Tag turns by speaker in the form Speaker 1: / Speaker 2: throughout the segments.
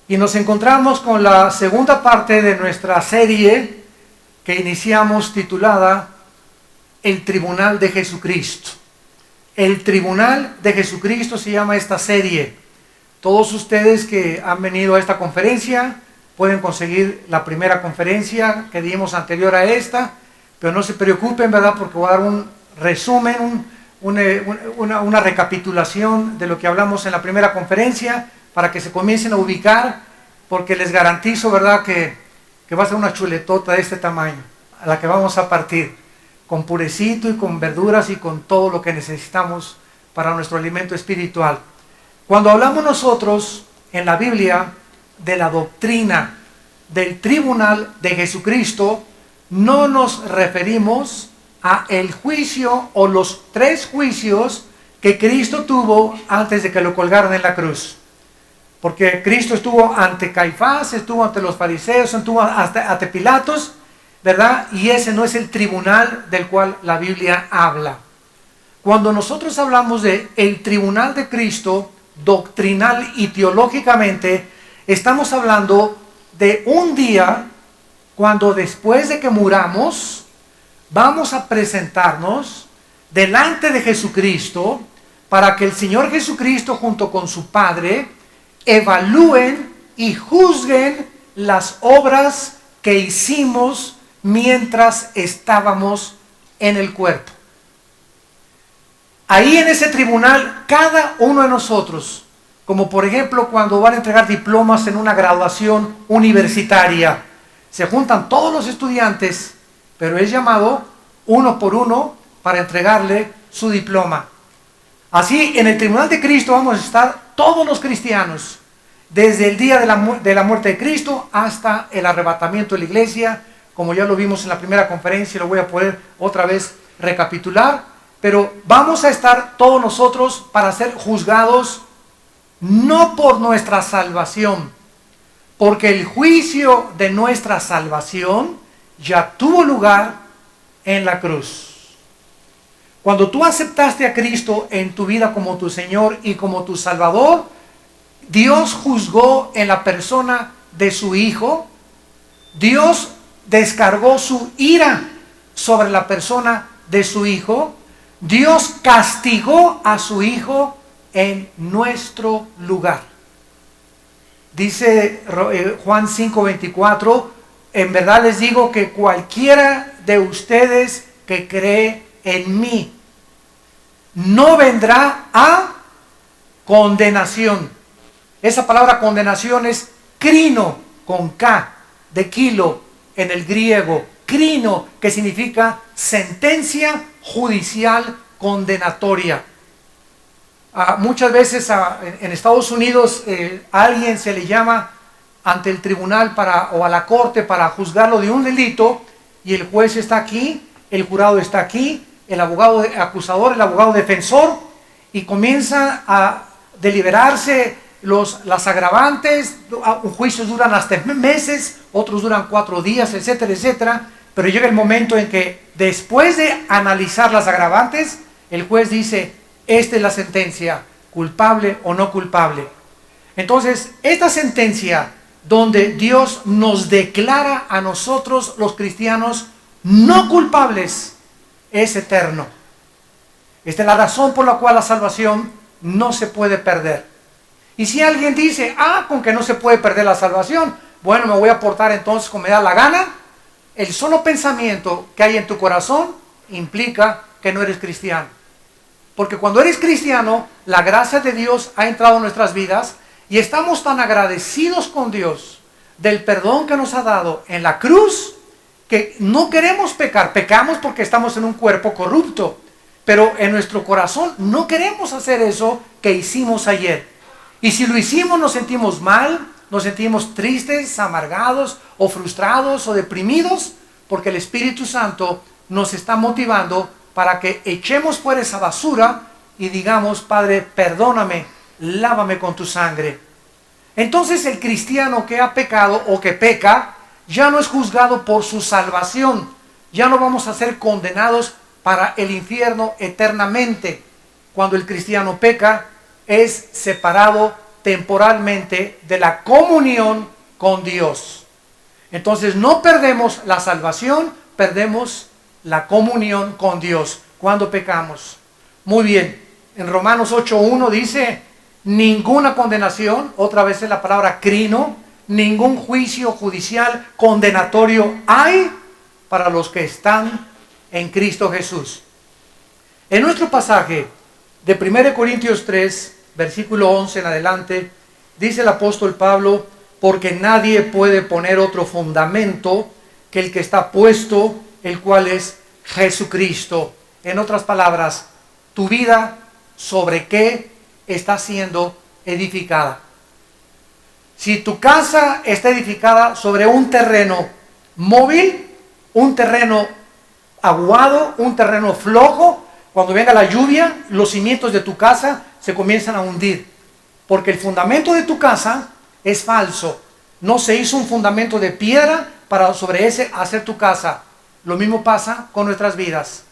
Speaker 1: Y nos encontramos con la segunda parte de nuestra serie que iniciamos titulada El Tribunal de Jesucristo. El Tribunal de Jesucristo se llama esta serie. Todos ustedes que han venido a esta conferencia pueden conseguir la primera conferencia que dimos anterior a esta, pero no se preocupen, ¿verdad? Porque voy a dar un resumen, una recapitulación de lo que hablamos en la primera conferencia para que se comiencen a ubicar, porque les garantizo, ¿verdad?, que va a ser una chuletota de este tamaño, a la que vamos a partir, con purecito y con verduras y con todo lo que necesitamos para nuestro alimento espiritual. Cuando hablamos nosotros en la Biblia de la doctrina del tribunal de Jesucristo, no nos referimos a el juicio o los 3 juicios que Cristo tuvo antes de que lo colgaran en la cruz. Porque Cristo estuvo ante Caifás, estuvo ante los fariseos, estuvo ante Pilatos, ¿verdad? Y ese no es el tribunal del cual la Biblia habla. Cuando nosotros hablamos de el tribunal de Cristo, doctrinal y teológicamente, estamos hablando de un día cuando después de que muramos, vamos a presentarnos delante de Jesucristo para que el Señor Jesucristo junto con su Padre evalúen y juzguen las obras que hicimos mientras estábamos en el cuerpo. Ahí en ese tribunal, cada uno de nosotros, como por ejemplo cuando van a entregar diplomas en una graduación universitaria, se juntan todos los estudiantes, pero es llamado uno por uno para entregarle su diploma. Así, en el tribunal de Cristo vamos a estar todos los cristianos, desde el día de la muerte de Cristo hasta el arrebatamiento de la iglesia, como ya lo vimos en la primera conferencia, lo voy a poder otra vez recapitular, pero vamos a estar todos nosotros para ser juzgados no por nuestra salvación, porque el juicio de nuestra salvación ya tuvo lugar en la cruz. Cuando tú aceptaste a Cristo en tu vida como tu Señor y como tu Salvador, Dios juzgó en la persona de su Hijo. Dios descargó su ira sobre la persona de su Hijo. Dios castigó a su Hijo en nuestro lugar. Dice Juan 5:24, en verdad les digo que cualquiera de ustedes que cree en mí no vendrá a condenación. Esa palabra condenación es crino, con K, de kilo en el griego. Crino, que significa sentencia judicial condenatoria. Muchas veces en Estados Unidos a alguien se le llama ante el tribunal o a la corte para juzgarlo de un delito, y el juez está aquí, el jurado está aquí, el abogado acusador, el abogado defensor, y comienza a deliberarse las agravantes. Juicios duran hasta meses, otros duran 4 días, etcétera, etcétera. Pero llega el momento en que después de analizar las agravantes, el juez dice: esta es la sentencia, culpable o no culpable. Entonces, esta sentencia donde Dios nos declara a nosotros los cristianos no culpables es eterno. Esta es la razón por la cual la salvación no se puede perder. Y si alguien dice: con que no se puede perder la salvación, bueno, me voy a portar entonces como me da la gana, el solo pensamiento que hay en tu corazón implica que no eres cristiano. Porque cuando eres cristiano, la gracia de Dios ha entrado en nuestras vidas y estamos tan agradecidos con Dios del perdón que nos ha dado en la cruz, que no queremos pecar. Pecamos porque estamos en un cuerpo corrupto, pero en nuestro corazón no queremos hacer eso que hicimos ayer. Y si lo hicimos, nos sentimos mal, nos sentimos tristes, amargados o frustrados o deprimidos, porque el Espíritu Santo nos está motivando para que echemos fuera esa basura y digamos: Padre, perdóname, lávame con tu sangre. Entonces el cristiano que ha pecado o que peca ya no es juzgado por su salvación, ya no vamos a ser condenados para el infierno eternamente. Cuando el cristiano peca, es separado temporalmente de la comunión con Dios. Entonces no perdemos la salvación, perdemos la comunión con Dios cuando pecamos. Muy bien, en Romanos 8:1 dice, ninguna condenación, otra vez es la palabra crino, ningún juicio judicial condenatorio hay para los que están en Cristo Jesús. En nuestro pasaje de 1 Corintios 3, versículo 11 en adelante, dice el apóstol Pablo, porque nadie puede poner otro fundamento que el que está puesto, el cual es Jesucristo. En otras palabras, tu vida, ¿sobre qué está siendo edificada? Si tu casa está edificada sobre un terreno móvil, un terreno aguado, un terreno flojo, cuando venga la lluvia, los cimientos de tu casa se comienzan a hundir, porque el fundamento de tu casa es falso. No se hizo un fundamento de piedra para sobre ese hacer tu casa. Lo mismo pasa con nuestras vidas.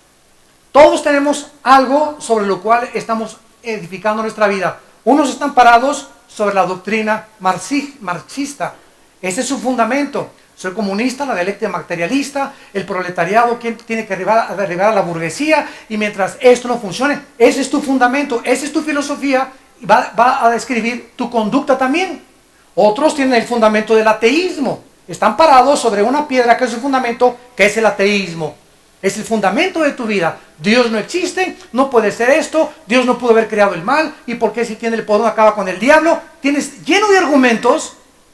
Speaker 1: Todos tenemos algo sobre lo cual estamos edificando nuestra vida. Unos están parados sobre la doctrina marxista. Ese es su fundamento. Soy comunista, la dialéctica materialista, el proletariado que tiene que arribar a la burguesía, y mientras esto no funcione, ese es tu fundamento, esa es tu filosofía, y va a describir tu conducta también. Otros tienen el fundamento del ateísmo, están parados sobre una piedra que es su fundamento, que es el ateísmo. Es el fundamento de tu vida. Dios no existe, no puede ser esto, Dios no pudo haber creado el mal, y por qué si tiene el poder acaba con el diablo. Tienes lleno de argumentos,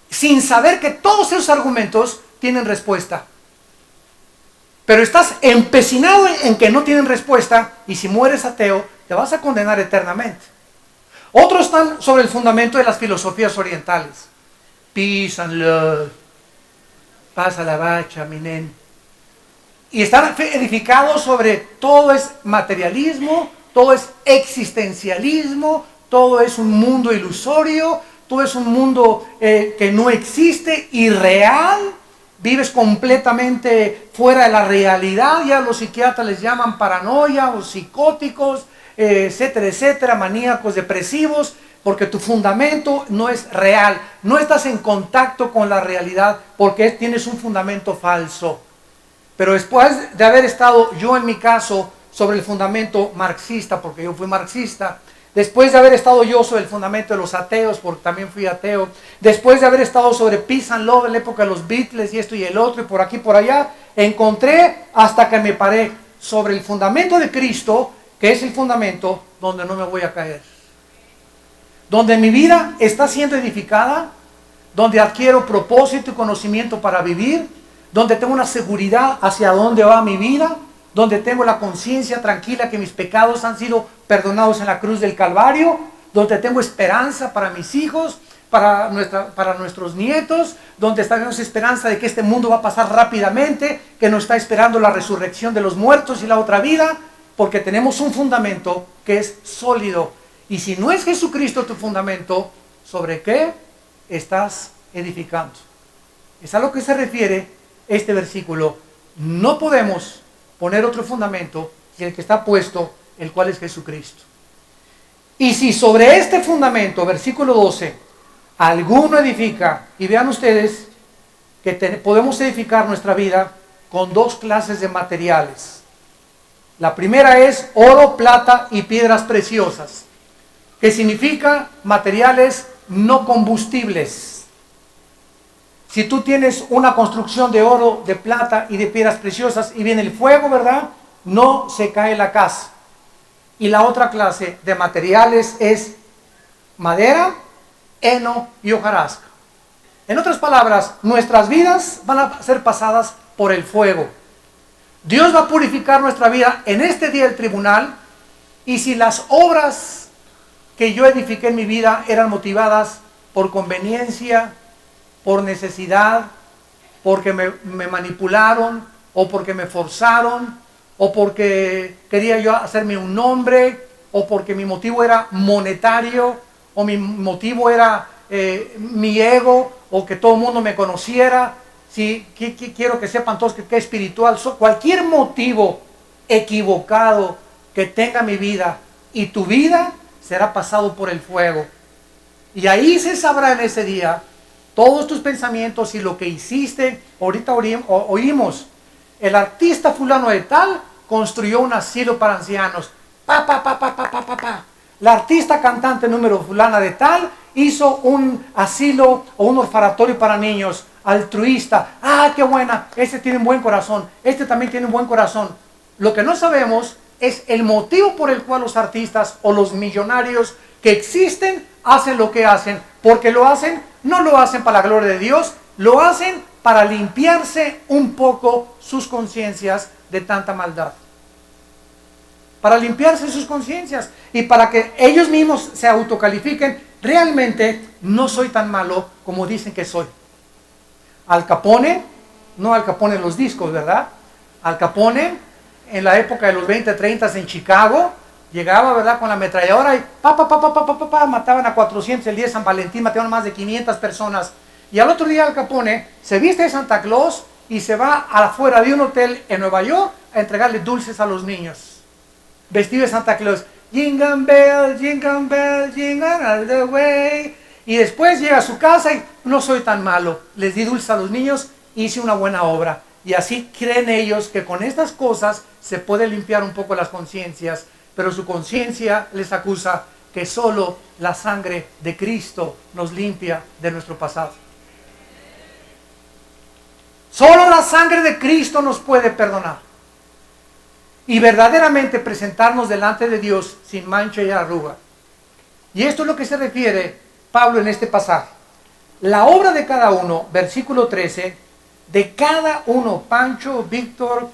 Speaker 1: sin saber que todos esos argumentos tienen respuesta. Pero estás empecinado en que no tienen respuesta, y si mueres ateo, te vas a condenar eternamente. Otros están sobre el fundamento de las filosofías orientales. Peace and love. Paz a la bacha, mi nen. Y están edificados sobre todo es materialismo, todo es existencialismo, todo es un mundo ilusorio, todo es un mundo que no existe, irreal. Vives completamente fuera de la realidad. Ya los psiquiatras les llaman paranoia o psicóticos, etcétera, etcétera, maníacos depresivos, porque tu fundamento no es real. No estás en contacto con la realidad porque tienes un fundamento falso. Pero después de haber estado yo en mi caso sobre el fundamento marxista, porque yo fui marxista, después de haber estado yo sobre el fundamento de los ateos, porque también fui ateo, después de haber estado sobre Peace and Love en la época de los Beatles y esto y el otro y por aquí y por allá, encontré hasta que me paré sobre el fundamento de Cristo, que es el fundamento donde no me voy a caer, donde mi vida está siendo edificada, donde adquiero propósito y conocimiento para vivir, donde tengo una seguridad hacia dónde va mi vida, donde tengo la conciencia tranquila que mis pecados han sido perdonados en la cruz del Calvario, donde tengo esperanza para mis hijos, para nuestros nietos, donde tenemos esperanza de que este mundo va a pasar rápidamente, que nos está esperando la resurrección de los muertos y la otra vida, porque tenemos un fundamento que es sólido. Y si no es Jesucristo tu fundamento, ¿sobre qué estás edificando? Es a lo que se refiere este versículo. No podemos poner otro fundamento que el que está puesto, el cual es Jesucristo. Y si sobre este fundamento, versículo 12, alguno edifica, y vean ustedes que podemos edificar nuestra vida con dos clases de materiales. La primera es oro, plata y piedras preciosas, que significa materiales no combustibles. Si tú tienes una construcción de oro, de plata y de piedras preciosas y viene el fuego, ¿verdad? No se cae la casa. Y la otra clase de materiales es madera, heno y hojarasca. En otras palabras, nuestras vidas van a ser pasadas por el fuego. Dios va a purificar nuestra vida en este día del tribunal, y si las obras que yo edifiqué en mi vida eran motivadas por conveniencia, por necesidad, porque me manipularon, o porque me forzaron, o porque quería yo hacerme un nombre, o porque mi motivo era monetario, o mi motivo era mi ego, o que todo el mundo me conociera. Sí, quiero que sepan todos que espiritual soy. Cualquier motivo equivocado que tenga mi vida y tu vida será pasado por el fuego. Y ahí se sabrá en ese día todos tus pensamientos y lo que hiciste. Ahorita oímos, el artista fulano de tal construyó un asilo para ancianos. La artista cantante número fulana de tal hizo un asilo o un orfanatorio para niños, altruista. ¡Ah, qué buena! Este tiene un buen corazón, este también tiene un buen corazón. Lo que no sabemos es el motivo por el cual los artistas o los millonarios que existen hacen lo que hacen. Porque lo hacen, no lo hacen para la gloria de Dios, lo hacen para limpiarse un poco sus conciencias de tanta maldad. Para limpiarse sus conciencias y para que ellos mismos se autocalifiquen. Realmente no soy tan malo como dicen que soy. Al Capone, no Al Capone en los discos, ¿verdad? Al Capone, en la época de los 20, 30 en Chicago, llegaba, ¿verdad?, con la ametralladora y mataban a 400 el día de San Valentín, mataban a más de 500 personas. Y al otro día Al Capone se viste de Santa Claus y se va afuera de un hotel en Nueva York a entregarle dulces a los niños. Vestido de Santa Claus. Jingle bell, jingle all the way. Y después llega a su casa y no soy tan malo. Les di dulces a los niños, hice una buena obra. Y así creen ellos que con estas cosas se puede limpiar un poco las conciencias. Pero su conciencia les acusa que solo la sangre de Cristo nos limpia de nuestro pasado. Solo la sangre de Cristo nos puede perdonar. Y verdaderamente presentarnos delante de Dios sin mancha y arruga. Y esto es lo que se refiere Pablo en este pasaje. La obra de cada uno, versículo 13, de cada uno, Pancho, Víctor,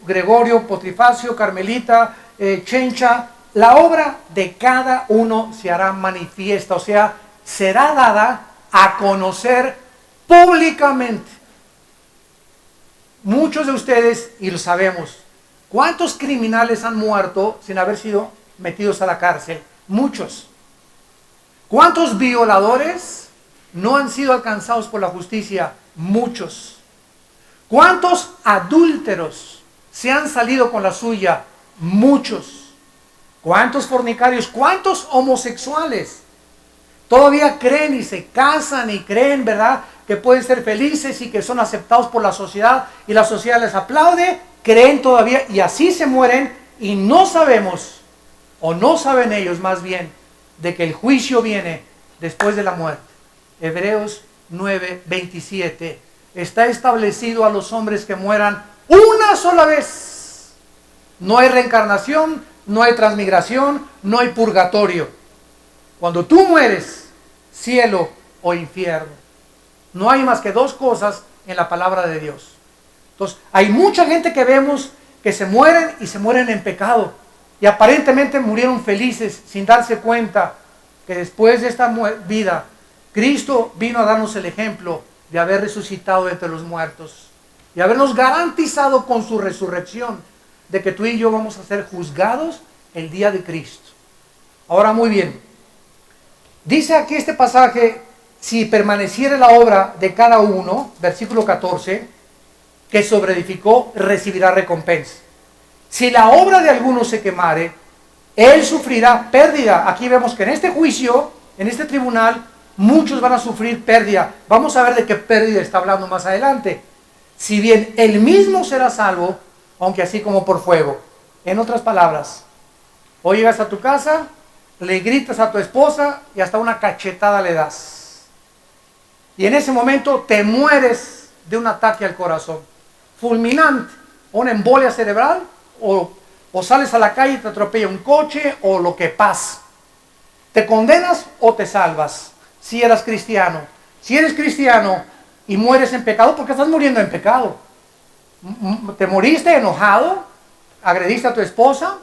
Speaker 1: Gregorio, Potrifacio, Carmelita, Chencha, la obra de cada uno se hará manifiesta, o sea, será dada a conocer públicamente. Muchos de ustedes, y lo sabemos, ¿cuántos criminales han muerto sin haber sido metidos a la cárcel? Muchos. ¿Cuántos violadores no han sido alcanzados por la justicia? Muchos. ¿Cuántos adúlteros se han salido con la suya? Muchos. ¿Cuántos fornicarios? ¿Cuántos homosexuales todavía creen y se casan y creen, ¿verdad?, que pueden ser felices y que son aceptados por la sociedad y la sociedad les aplaude? Creen todavía y así se mueren y no sabemos, o no saben ellos más bien, de que el juicio viene después de la muerte. Hebreos 9:27. Está establecido a los hombres que mueran una sola vez. No hay reencarnación, no hay transmigración, no hay purgatorio. Cuando tú mueres, cielo o infierno. No hay más que dos cosas en la palabra de Dios. Entonces, hay mucha gente que vemos que se mueren y se mueren en pecado. Y aparentemente murieron felices sin darse cuenta que después de esta vida, Cristo vino a darnos el ejemplo de haber resucitado entre los muertos. Y habernos garantizado con su resurrección de que tú y yo vamos a ser juzgados el día de Cristo. Ahora muy bien, dice aquí este pasaje, si permaneciera la obra de cada uno, versículo 14, que sobreedificó, recibirá recompensa. Si la obra de alguno se quemare, él sufrirá pérdida. Aquí vemos que en este juicio, en este tribunal, muchos van a sufrir pérdida. Vamos a ver de qué pérdida está hablando más adelante. Si bien él mismo será salvo, aunque así como por fuego. En otras palabras, hoy llegas a tu casa, le gritas a tu esposa y hasta una cachetada le das. Y en ese momento te mueres de un ataque al corazón fulminante, una embolia cerebral, o sales a la calle y te atropella un coche, o lo que pasa. ¿Te condenas o te salvas? Si eras cristiano. Si eres cristiano y mueres en pecado, porque estás muriendo en pecado. Te moriste enojado, agrediste a tu esposa,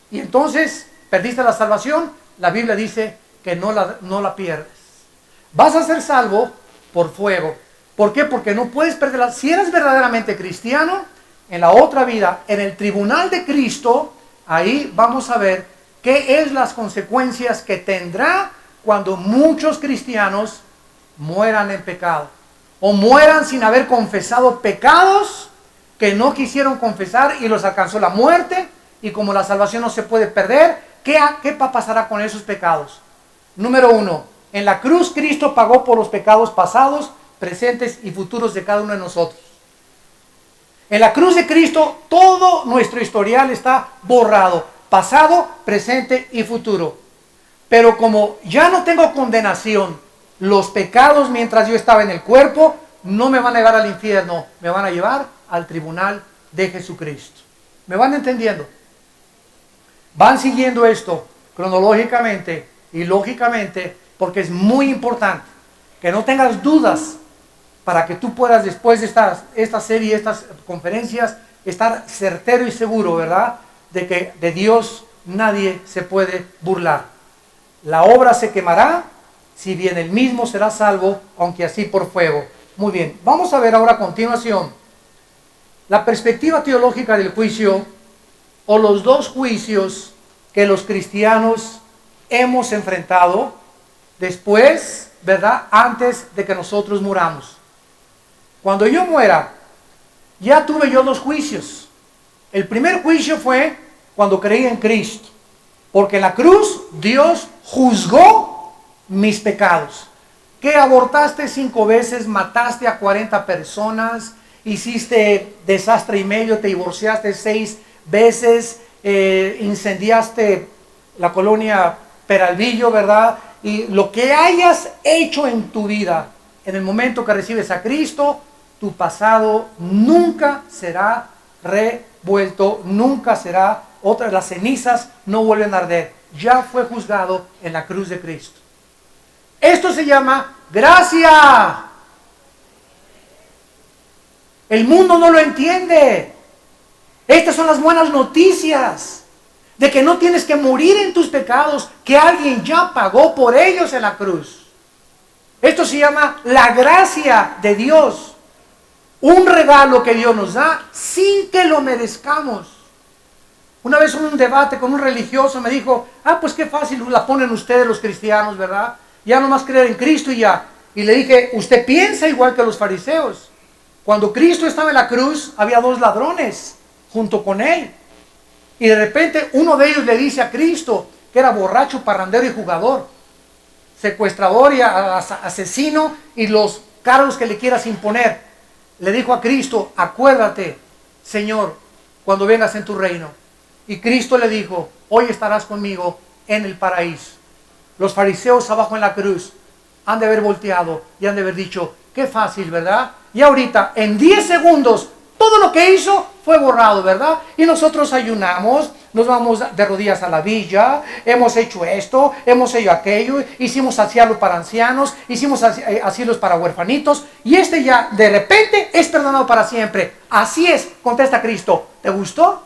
Speaker 1: y entonces perdiste la salvación. La Biblia dice que no la pierdes. Vas a ser salvo por fuego. ¿Por qué? Porque no puedes perderla. Si eres verdaderamente cristiano, en la otra vida, en el tribunal de Cristo, ahí vamos a ver qué es las consecuencias que tendrá cuando muchos cristianos mueran en pecado. O mueran sin haber confesado pecados que no quisieron confesar y los alcanzó la muerte. Y como la salvación no se puede perder, ¿qué pasará con esos pecados? Número 1, en la cruz Cristo pagó por los pecados pasados, presentes y futuros de cada uno de nosotros. En la cruz de Cristo todo nuestro historial está borrado, pasado, presente y futuro. Pero como ya no tengo condenación, los pecados mientras yo estaba en el cuerpo no me van a llevar al infierno, me van a llevar al tribunal de Jesucristo. ¿Me van entendiendo? Van siguiendo esto cronológicamente y lógicamente, porque es muy importante que no tengas dudas para que tú puedas, después de esta serie, estas conferencias, estar certero y seguro, ¿verdad?, de que de Dios nadie se puede burlar. La obra se quemará, si bien el mismo será salvo, aunque así por fuego. Muy bien, vamos a ver ahora a continuación la perspectiva teológica del juicio, o los dos juicios que los cristianos hemos enfrentado después, ¿verdad?, antes de que nosotros muramos. Cuando yo muera, ya tuve yo dos juicios. El primer juicio fue cuando creí en Cristo, porque en la cruz Dios juzgó mis pecados. Que abortaste 5 veces, mataste a 40 personas, hiciste desastre y medio, te divorciaste 6 veces, incendiaste la colonia Peralvillo, ¿verdad? Y lo que hayas hecho en tu vida, en el momento que recibes a Cristo, tu pasado nunca será revuelto, nunca será otra, las cenizas no vuelven a arder. Ya fue juzgado en la cruz de Cristo. Esto se llama gracia. El mundo no lo entiende. Estas son las buenas noticias de que no tienes que morir en tus pecados, que alguien ya pagó por ellos en la cruz. Esto se llama la gracia de Dios. Un regalo que Dios nos da sin que lo merezcamos. Una vez en un debate con un religioso me dijo, pues qué fácil la ponen ustedes los cristianos, ¿verdad? Ya nomás creer en Cristo y ya. Y le dije, usted piensa igual que los fariseos. Cuando Cristo estaba en la cruz, había 2 ladrones junto con él. Y de repente uno de ellos le dice a Cristo, que era borracho, parrandero y jugador, secuestrador y asesino, y los cargos que le quieras imponer. Le dijo a Cristo, acuérdate, Señor, cuando vengas en tu reino. Y Cristo le dijo, hoy estarás conmigo en el paraíso. Los fariseos abajo en la cruz han de haber volteado y han de haber dicho, qué fácil, ¿verdad? Y ahorita, en 10 segundos, todo lo que hizo fue borrado, ¿verdad? Y nosotros ayunamos, nos vamos de rodillas a la villa, hemos hecho esto, hemos hecho aquello, hicimos asilo para ancianos, hicimos asilos para huerfanitos, y este ya de repente es perdonado para siempre. Así es, contesta Cristo. ¿Te gustó?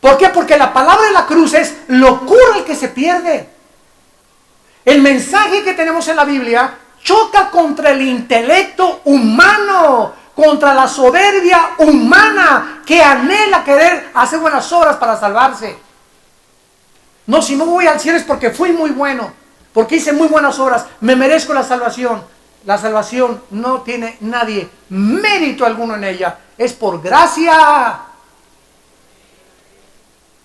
Speaker 1: ¿Por qué? Porque la palabra de la cruz es locura el que se pierde. El mensaje que tenemos en la Biblia choca contra el intelecto humano, contra la soberbia humana que anhela querer hacer buenas obras para salvarse. No, si no voy al cielo es porque fui muy bueno, porque hice muy buenas obras, me merezco la salvación. La salvación no tiene nadie mérito alguno en ella, es por gracia.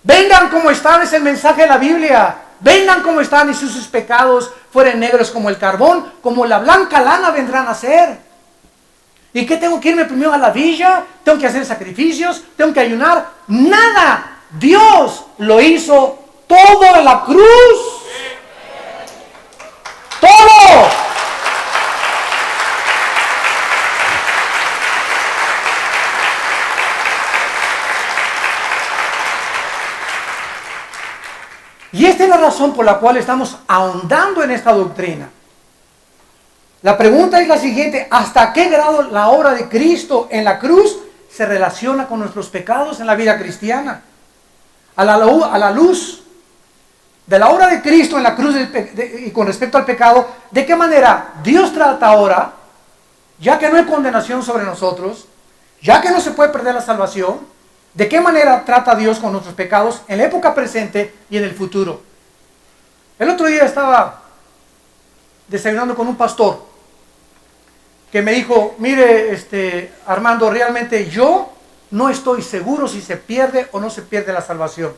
Speaker 1: Vengan como están, es el mensaje de la Biblia. Vengan como están, y si sus pecados fueren negros como el carbón, como la blanca lana vendrán a ser. ¿Y qué tengo que irme primero a la villa? ¿Tengo que hacer sacrificios? ¿Tengo que ayunar? Nada. Dios lo hizo todo en la cruz. Todo. Y esta es la razón por la cual estamos ahondando en esta doctrina. La pregunta es la siguiente: ¿hasta qué grado la obra de Cristo en la cruz se relaciona con nuestros pecados en la vida cristiana? A la luz de la obra de Cristo en la cruz y con respecto al pecado, ¿de qué manera Dios trata ahora, ya que no hay condenación sobre nosotros, ya que no se puede perder la salvación? ¿De qué manera trata Dios con nuestros pecados en la época presente y en el futuro? El otro día estaba desayunando con un pastor que me dijo, mire, Armando, realmente yo no estoy seguro si se pierde o no se pierde la salvación.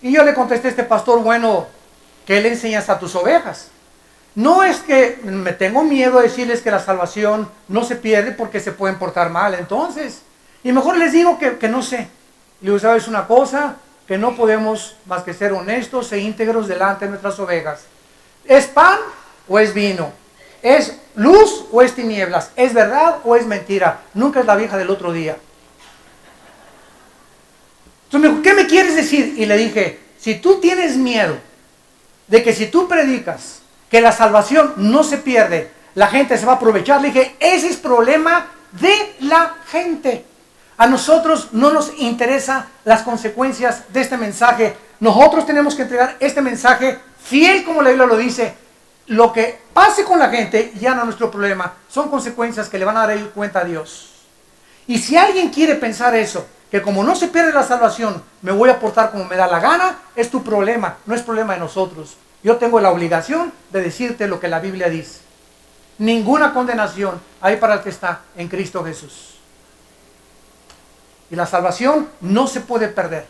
Speaker 1: Y yo le contesté a este pastor, bueno, ¿qué le enseñas a tus ovejas? No es que me tengo miedo de decirles que la salvación no se pierde porque se pueden portar mal, entonces. Y mejor les digo que no sé. Y le digo, ¿sabes una cosa? Que no podemos más que ser honestos e íntegros delante de nuestras ovejas. ¿Es pan o es vino? ¿Es luz o es tinieblas? ¿Es verdad o es mentira? Nunca es la vieja del otro día. Entonces me dijo, ¿qué me quieres decir? Y le dije, si tú tienes miedo de que si tú predicas que la salvación no se pierde, la gente se va a aprovechar, le dije, ese es problema de la gente. A nosotros no nos interesan las consecuencias de este mensaje. Nosotros tenemos que entregar este mensaje fiel como la Biblia lo dice. Lo que pase con la gente ya no es nuestro problema. Son consecuencias que le van a dar cuenta a Dios. Y si alguien quiere pensar eso, que como no se pierde la salvación, me voy a portar como me da la gana, es tu problema, no es problema de nosotros. Yo tengo la obligación de decirte lo que la Biblia dice. Ninguna condenación hay para el que está en Cristo Jesús. Y la salvación no se puede perder.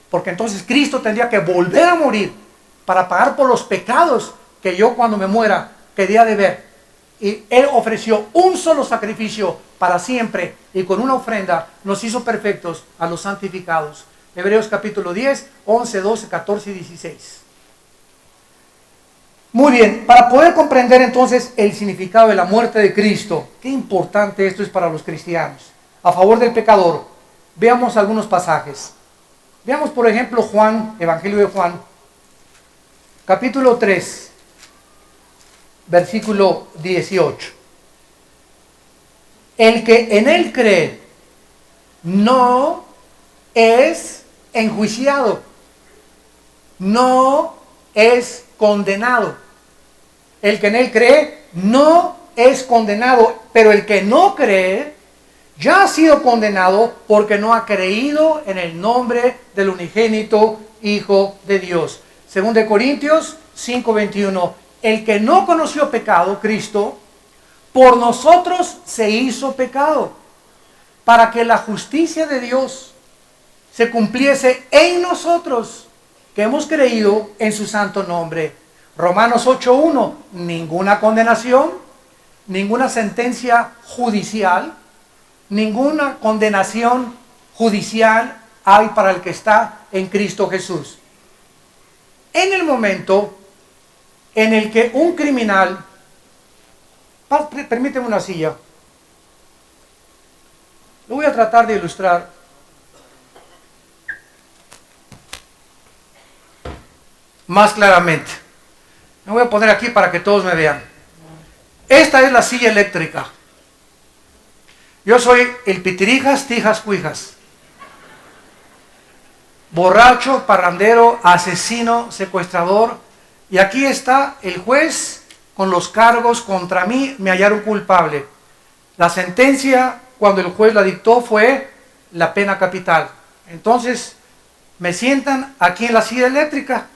Speaker 1: Porque entonces Cristo tendría que volver a morir para pagar por los pecados que yo cuando me muera quería de ver. Y Él ofreció un solo sacrificio para siempre y con una ofrenda nos hizo perfectos a los santificados. Hebreos capítulo 10, 11, 12, 14 y 16. Muy bien, para poder comprender entonces el significado de la muerte de Cristo, qué importante esto es para los cristianos, a favor del pecador, veamos algunos pasajes. Veamos por ejemplo Juan, Evangelio de Juan, capítulo 3, versículo 18. El que en él cree no es enjuiciado, no es condenado. El que en él cree no es condenado, pero el que no cree ya ha sido condenado porque no ha creído en el nombre del unigénito Hijo de Dios. Según de Corintios 5:21, el que no conoció pecado, Cristo, por nosotros se hizo pecado, para que la justicia de Dios se cumpliese en nosotros, que hemos creído en su santo nombre. Romanos 8:1, ninguna condenación, ninguna sentencia judicial, ninguna condenación judicial hay para el que está en Cristo Jesús. En el momento en el que un criminal, permíteme una silla, lo voy a tratar de ilustrar. Más claramente. Me voy a poner aquí para que todos me vean. Esta es la silla eléctrica. Yo soy el pitirijas, tijas, cuijas. Borracho, parrandero, asesino, secuestrador. Y aquí está el juez con los cargos contra mí, me hallaron culpable. La sentencia, cuando el juez la dictó, fue la pena capital. Entonces, me sientan aquí en la silla eléctrica.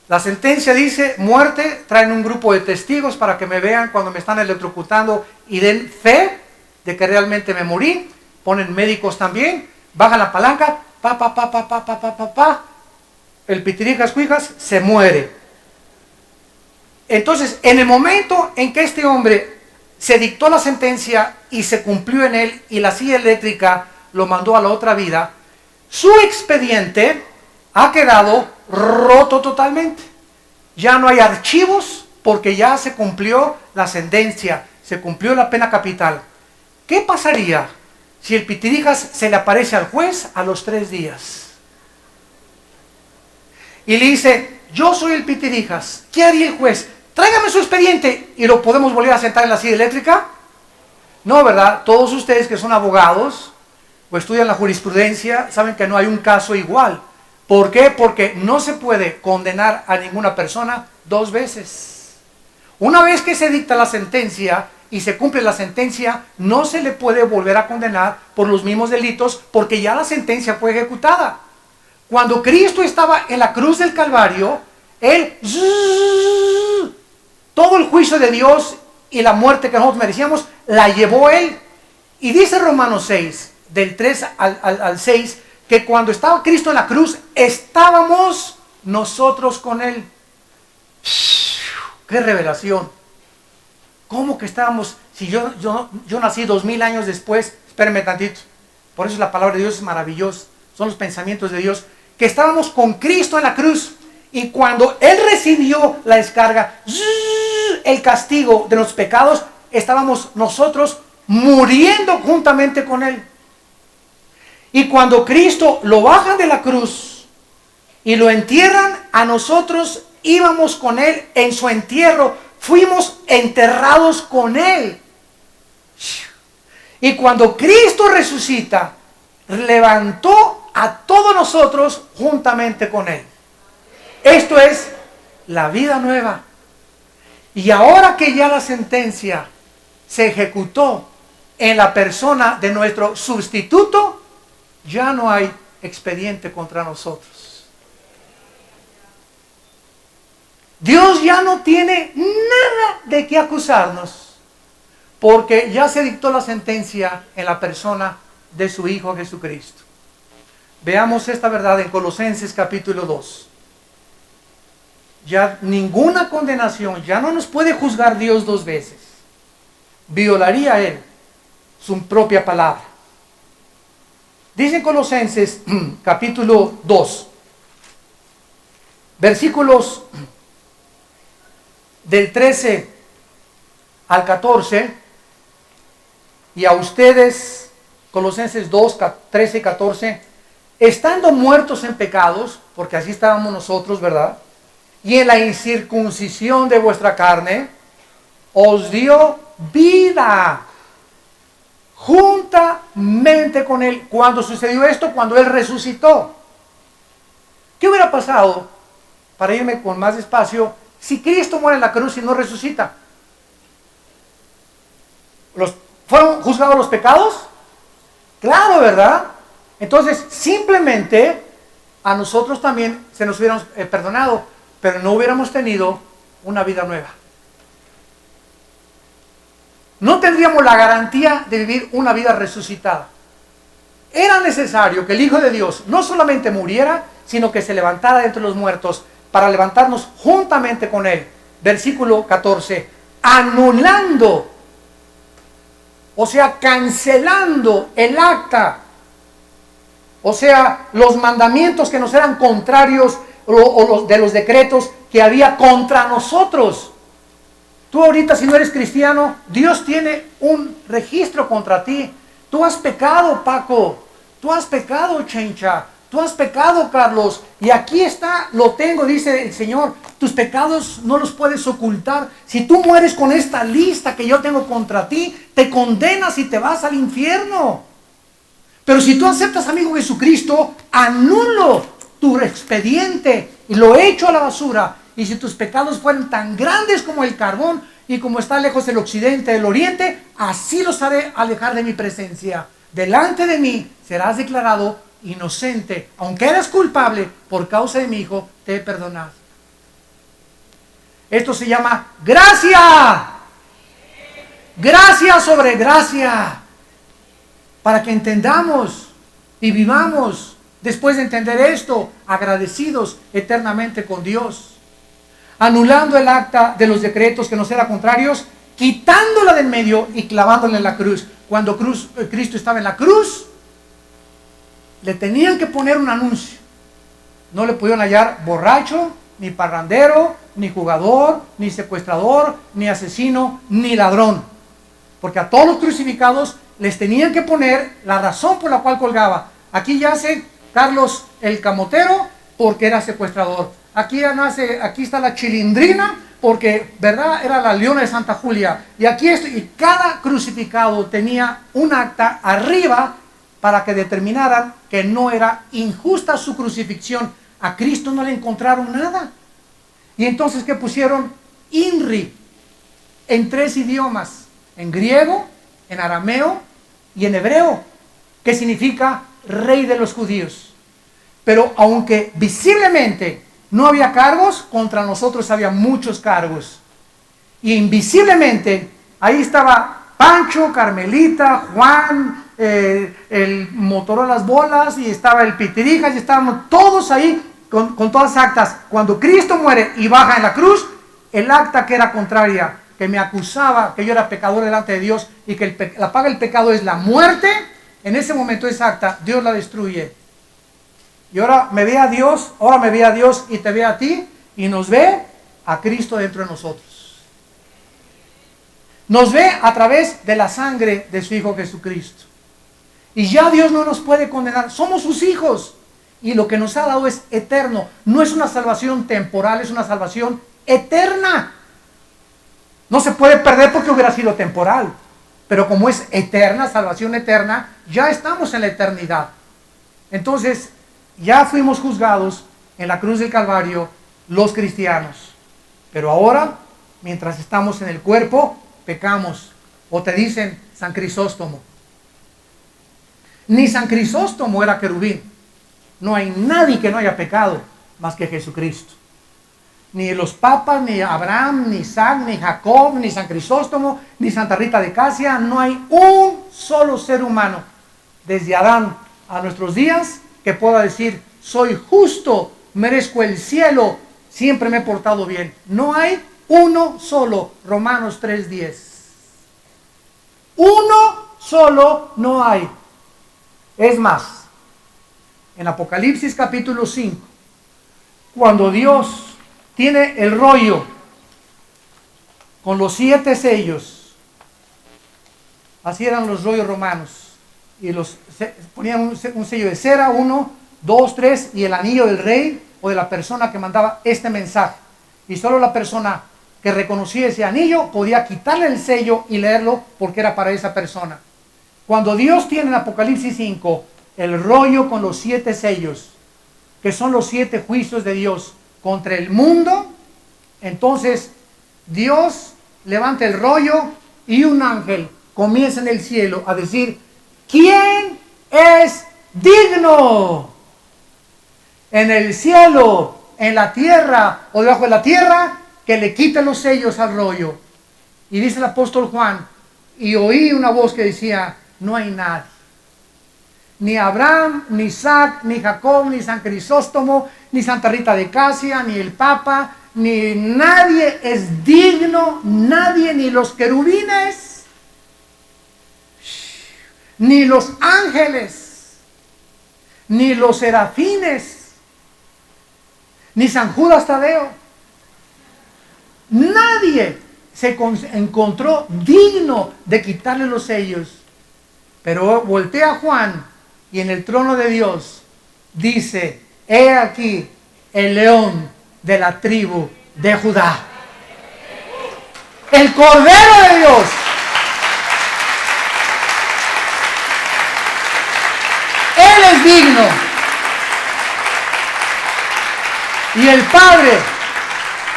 Speaker 1: La sentencia dice muerte, traen un grupo de testigos para que me vean cuando me están electrocutando y den fe de que realmente me morí. Ponen médicos también, bajan la palanca, el pitirijas cuijas se muere. Entonces, en el momento en que este hombre se dictó la sentencia y se cumplió en él y la silla eléctrica lo mandó a la otra vida, su expediente ha quedado roto totalmente. Ya no hay archivos porque ya se cumplió la sentencia, se cumplió la pena capital. ¿Qué pasaría si el pitirijas se le aparece al juez a los 3 días? Y le dice, yo soy el pitirijas. ¿Qué haría el juez? Tráigame su expediente y lo podemos volver a sentar en la silla eléctrica. No, ¿verdad? Todos ustedes que son abogados o estudian la jurisprudencia saben que no hay un caso igual. ¿Por qué? Porque no se puede condenar a ninguna persona 2 veces. Una vez que se dicta la sentencia y se cumple la sentencia, no se le puede volver a condenar por los mismos delitos porque ya la sentencia fue ejecutada. Cuando Cristo estaba en la cruz del Calvario, Él, todo el juicio de Dios y la muerte que nosotros merecíamos, la llevó Él. Y dice Romanos 6, del 3 al 6, que cuando estaba Cristo en la cruz, estábamos nosotros con Él. ¡Qué revelación! ¿Cómo que estábamos? Si yo nací 2000 años después, espérenme tantito. Por eso la palabra de Dios es maravillosa. Son los pensamientos de Dios. Que estábamos con Cristo en la cruz. Y cuando Él recibió la descarga, el castigo de los pecados, estábamos nosotros muriendo juntamente con Él. Y cuando Cristo lo bajan de la cruz y lo entierran, a nosotros íbamos con Él en su entierro. Fuimos enterrados con Él. Y cuando Cristo resucita, levantó a todos nosotros juntamente con Él. Esto es la vida nueva. Y ahora que ya la sentencia se ejecutó en la persona de nuestro sustituto, ya no hay expediente contra nosotros. Dios ya no tiene nada de qué acusarnos, porque ya se dictó la sentencia en la persona de su Hijo Jesucristo. Veamos esta verdad en Colosenses capítulo 2. Ya ninguna condenación, ya no nos puede juzgar Dios dos veces. Violaría Él su propia palabra. Dice en Colosenses capítulo 2, versículos del 13 al 14, y a ustedes, Colosenses 2, 13 y 14, estando muertos en pecados, porque así estábamos nosotros, ¿verdad? Y en la incircuncisión de vuestra carne, os dio vida juntamente con Él. ¿Cuándo sucedió esto? Cuando Él resucitó. ¿Qué hubiera pasado, para irme con más despacio, si Cristo muere en la cruz y no resucita? ¿Fueron juzgados los pecados? Claro, ¿verdad? Entonces, simplemente a nosotros también se nos hubieran perdonado, pero no hubiéramos tenido una vida nueva. No tendríamos la garantía de vivir una vida resucitada. Era necesario que el Hijo de Dios no solamente muriera, sino que se levantara de entre los muertos para levantarnos juntamente con Él. Versículo 14. Anulando, o sea, cancelando el acta, o sea, los mandamientos que nos eran contrarios o de los decretos que había contra nosotros. Tú ahorita, si no eres cristiano, Dios tiene un registro contra ti. Tú has pecado, Paco. Tú has pecado, Chencha. Tú has pecado, Carlos. Y aquí está, lo tengo, dice el Señor. Tus pecados no los puedes ocultar. Si tú mueres con esta lista que yo tengo contra ti, te condenas y te vas al infierno. Pero si tú aceptas a mi Hijo Jesucristo, anulo tu expediente y lo echo a la basura. Y si tus pecados fueran tan grandes como el carbón y como está lejos el occidente del oriente, así los haré alejar de mi presencia. Delante de mí serás declarado inocente. Aunque eras culpable, por causa de mi Hijo, te he perdonado. Esto se llama gracia. Gracia sobre gracia. Para que entendamos y vivamos, después de entender esto, agradecidos eternamente con Dios. Anulando el acta de los decretos que nos eran contrarios, quitándola del medio y clavándola en la cruz. Cuando Cristo estaba en la cruz, le tenían que poner un anuncio. No le pudieron hallar borracho, ni parrandero, ni jugador, ni secuestrador, ni asesino, ni ladrón. Porque a todos los crucificados les tenían que poner la razón por la cual colgaba. Aquí yace Carlos el Camotero porque era secuestrador. Aquí está la Chilindrina porque, ¿verdad?, era la Leona de Santa Julia. Y aquí y cada crucificado tenía un acta arriba para que determinaran que no era injusta su crucifixión. A Cristo no le encontraron nada. Y entonces, ¿qué pusieron? INRI, en 3 idiomas, en griego, en arameo y en hebreo, que significa Rey de los Judíos. Pero aunque visiblemente no había cargos, contra nosotros había muchos cargos. Y invisiblemente, ahí estaba Pancho, Carmelita, Juan, el Motorola las bolas, y estaba el Pitirijas, y estábamos todos ahí con todas las actas. Cuando Cristo muere y baja en la cruz, el acta que era contraria, que me acusaba que yo era pecador delante de Dios y que la paga del pecado es la muerte, en ese momento esa acta, Dios la destruye. Y ahora me ve a Dios, y te ve a ti, y nos ve a Cristo dentro de nosotros. Nos ve a través de la sangre de su Hijo Jesucristo. Y ya Dios no nos puede condenar, somos sus hijos. Y lo que nos ha dado es eterno. No es una salvación temporal, es una salvación eterna. No se puede perder porque hubiera sido temporal. Pero como es eterna, salvación eterna, ya estamos en la eternidad. Entonces, ya fuimos juzgados en la cruz del Calvario los cristianos. Pero ahora, mientras estamos en el cuerpo, pecamos. O te dicen San Crisóstomo. Ni San Crisóstomo era querubín. No hay nadie que no haya pecado más que Jesucristo. Ni los papas, ni Abraham, ni Isaac, ni Jacob, ni San Crisóstomo, ni Santa Rita de Casia. No hay un solo ser humano, desde Adán a nuestros días, que pueda decir, soy justo, merezco el cielo, siempre me he portado bien. No hay uno solo. Romanos 3:10. Uno solo no hay. Es más, en Apocalipsis capítulo 5, cuando Dios tiene el rollo con los 7 sellos, así eran los rollos romanos, y ponían un sello de cera, 1, 2, 3, y el anillo del rey o de la persona que mandaba este mensaje. Y solo la persona que reconocía ese anillo podía quitarle el sello y leerlo, porque era para esa persona. Cuando Dios tiene en Apocalipsis 5 el rollo con los 7 sellos, que son los 7 juicios de Dios contra el mundo, entonces Dios levanta el rollo y un ángel comienza en el cielo a decir, ¿quién es digno? En el cielo, en la tierra o debajo de la tierra, que le quite los sellos al rollo. Y dice el apóstol Juan, y oí una voz que decía, no hay nadie. Ni Abraham, ni Isaac, ni Jacob, ni San Crisóstomo, ni Santa Rita de Casia, ni el Papa, ni nadie es digno, nadie, ni los querubines, ni los ángeles, ni los serafines, ni San Judas Tadeo. Nadie se encontró digno de quitarle los sellos. Pero voltea a Juan y en el trono de Dios dice, he aquí el león de la tribu de Judá. El Cordero de Dios. Él es digno. Y el Padre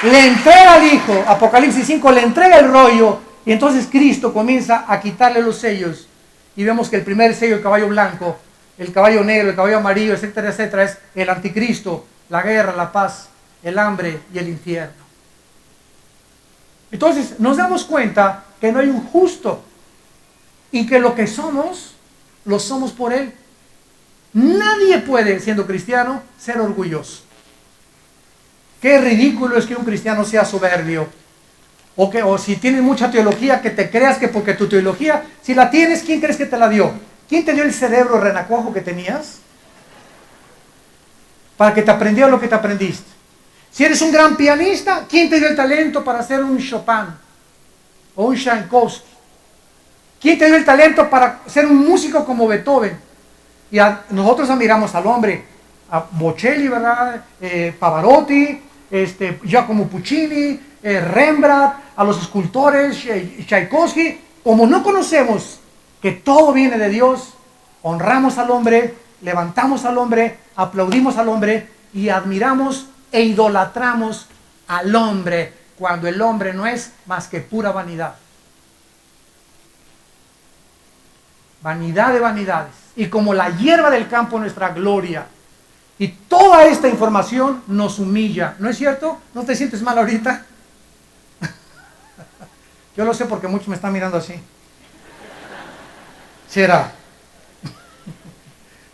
Speaker 1: le entrega al Hijo, Apocalipsis 5, le entrega el rollo, y entonces Cristo comienza a quitarle los sellos. Y vemos que el primer sello, el caballo blanco, el caballo negro, el caballo amarillo, etcétera, etcétera, es el anticristo, la guerra, la paz, el hambre y el infierno. Entonces nos damos cuenta que no hay un justo y que lo que somos, lo somos por Él. Nadie puede, siendo cristiano, ser orgulloso. Qué ridículo es que un cristiano sea soberbio. O si tienes mucha teología, que te creas que porque tu teología, si la tienes, ¿quién crees que te la dio? ¿Quién te dio el cerebro renacuajo que tenías? Para que te aprendieras lo que te aprendiste. Si eres un gran pianista, ¿quién te dio el talento para hacer un Chopin? O un Tchaikovsky. ¿Quién te dio el talento para ser un músico como Beethoven? Y nosotros admiramos al hombre, a Bocelli, ¿verdad? Pavarotti, Giacomo Puccini, Rembrandt, a los escultores, Tchaikovsky. Como no conocemos que todo viene de Dios, honramos al hombre, levantamos al hombre, aplaudimos al hombre y admiramos e idolatramos al hombre, cuando el hombre no es más que pura vanidad. Vanidad de vanidades. Y como la hierba del campo nuestra gloria. Y toda esta información nos humilla. ¿No es cierto? ¿No te sientes mal ahorita? Yo lo sé porque muchos me están mirando así. ¿Será?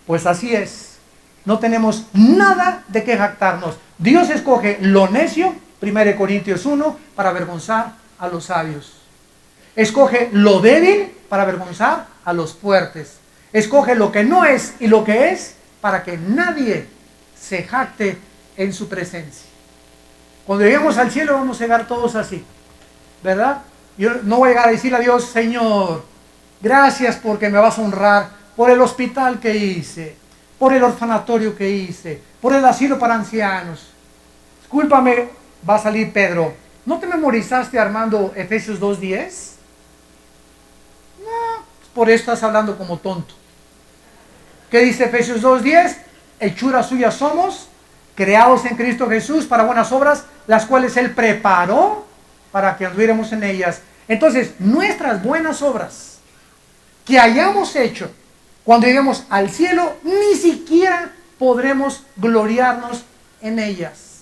Speaker 1: Pues así es. No tenemos nada de qué jactarnos. Dios escoge lo necio, 1 Corintios 1, para avergonzar a los sabios. Escoge lo débil para avergonzar a los fuertes. Escoge lo que no es y lo que es para que nadie se jacte en su presencia. Cuando lleguemos al cielo vamos a llegar todos así, ¿verdad? Yo no voy a llegar a decirle a Dios, Señor, gracias porque me vas a honrar por el hospital que hice, por el orfanatorio que hice, por el asilo para ancianos. Discúlpame, va a salir Pedro. ¿No te memorizaste, Armando, Efesios 2:10? No, por eso estás hablando como tonto. ¿Qué dice Efesios 2:10? Hechura suya somos, creados en Cristo Jesús para buenas obras, las cuales Él preparó para que anduviéramos en ellas. Entonces, nuestras buenas obras que hayamos hecho, cuando lleguemos al cielo, ni siquiera podremos gloriarnos en ellas.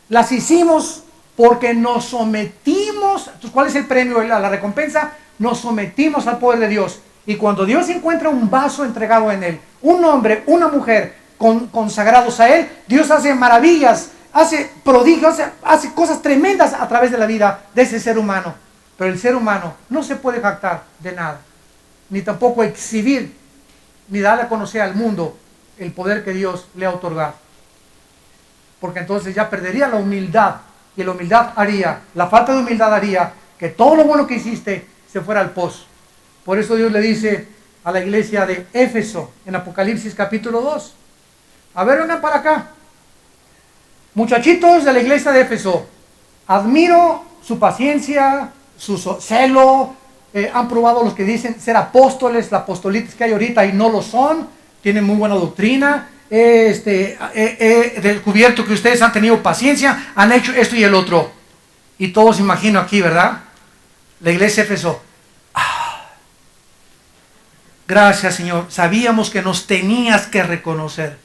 Speaker 1: Las hicimos porque nos sometimos. Entonces, ¿cuál es el premio, la recompensa? Nos sometimos al poder de Dios. Y cuando Dios encuentra un vaso entregado en él, un hombre, una mujer consagrados a él, Dios hace maravillas, hace prodigios, hace cosas tremendas a través de la vida de ese ser humano. Pero el ser humano no se puede jactar de nada, ni tampoco exhibir, ni darle a conocer al mundo el poder que Dios le ha otorgado. Porque entonces ya perdería la humildad, y la humildad haría, la falta de humildad haría que todo lo bueno que hiciste se fuera al pozo. Por eso Dios le dice a la iglesia de Éfeso en Apocalipsis capítulo 2, a ver, vengan para acá, muchachitos de la iglesia de Éfeso, admiro su paciencia, su celo, han probado los que dicen ser apóstoles, la apostolitis que hay ahorita y no lo son, tienen muy buena doctrina, descubierto que ustedes han tenido paciencia, han hecho esto y el otro. Y todos imagino aquí, ¿verdad? La iglesia de Éfeso, gracias, Señor, sabíamos que nos tenías que reconocer.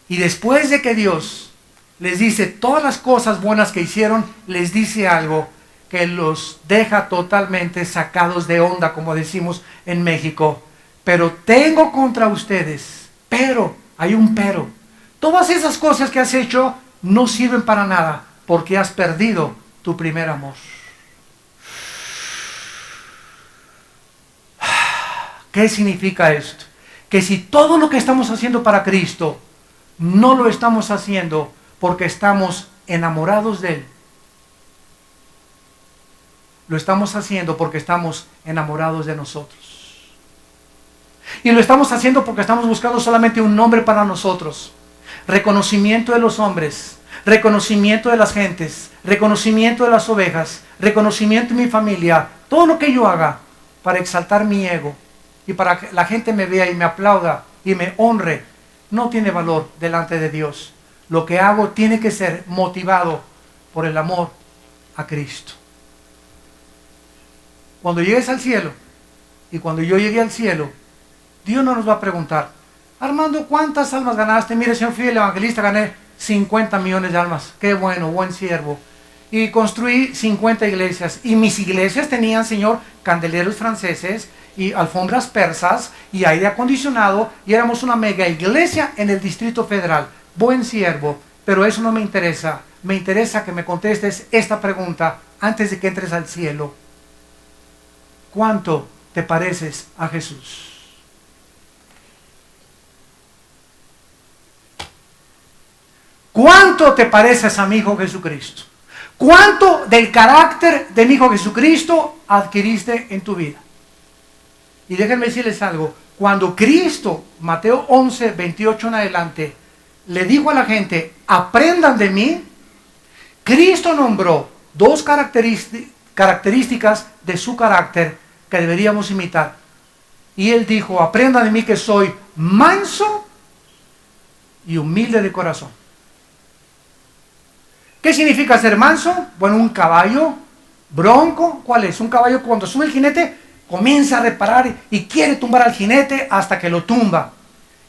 Speaker 1: Y después de que Dios les dice todas las cosas buenas que hicieron, les dice algo que los deja totalmente sacados de onda, como decimos en México. Pero tengo contra ustedes, pero, hay un pero. Todas esas cosas que has hecho no sirven para nada, porque has perdido tu primer amor. ¿Qué significa esto? Que si todo lo que estamos haciendo para Cristo no lo estamos haciendo porque estamos enamorados de Él, lo estamos haciendo porque estamos enamorados de nosotros. Y lo estamos haciendo porque estamos buscando solamente un nombre para nosotros. Reconocimiento de los hombres, reconocimiento de las gentes, reconocimiento de las ovejas, reconocimiento de mi familia. Todo lo que yo haga para exaltar mi ego y para que la gente me vea y me aplauda y me honre, no tiene valor delante de Dios. Lo que hago tiene que ser motivado por el amor a Cristo. Cuando llegues al cielo, y cuando yo llegue al cielo, Dios no nos va a preguntar, Armando, ¿cuántas almas ganaste? Mire, señor, fui el evangelista, gané 50 millones de almas. Qué bueno, buen siervo. Y construí 50 iglesias. Y mis iglesias tenían, Señor, candeleros franceses y alfombras persas y aire acondicionado. Y éramos una mega iglesia en el Distrito Federal. Buen siervo. Pero eso no me interesa. Me interesa que me contestes esta pregunta antes de que entres al cielo. ¿Cuánto te pareces a Jesús? ¿Cuánto te pareces a mi Hijo Jesucristo? ¿Cuánto del carácter de mi Hijo Jesucristo adquiriste en tu vida? Y déjenme decirles algo. Cuando Cristo, Mateo 11, 28 en adelante, le dijo a la gente, aprendan de mí, Cristo nombró dos características de su carácter que deberíamos imitar. Y Él dijo, aprendan de mí que soy manso y humilde de corazón. ¿Qué significa ser manso? Bueno, un caballo bronco, ¿cuál es? Un caballo cuando sube el jinete comienza a reparar y quiere tumbar al jinete hasta que lo tumba.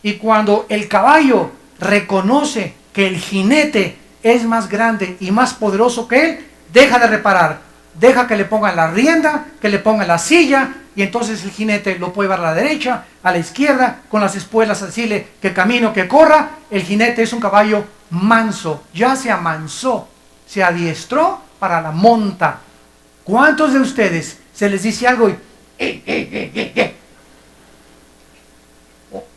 Speaker 1: Y cuando el caballo reconoce que el jinete es más grande y más poderoso que él, deja de reparar, deja que le pongan la rienda, que le pongan la silla y entonces el jinete lo puede llevar a la derecha, a la izquierda, con las espuelas, decirle que camino, que corra. El jinete es un caballo manso, ya se amansó, se adiestró para la monta. ¿Cuántos de ustedes se les dice algo y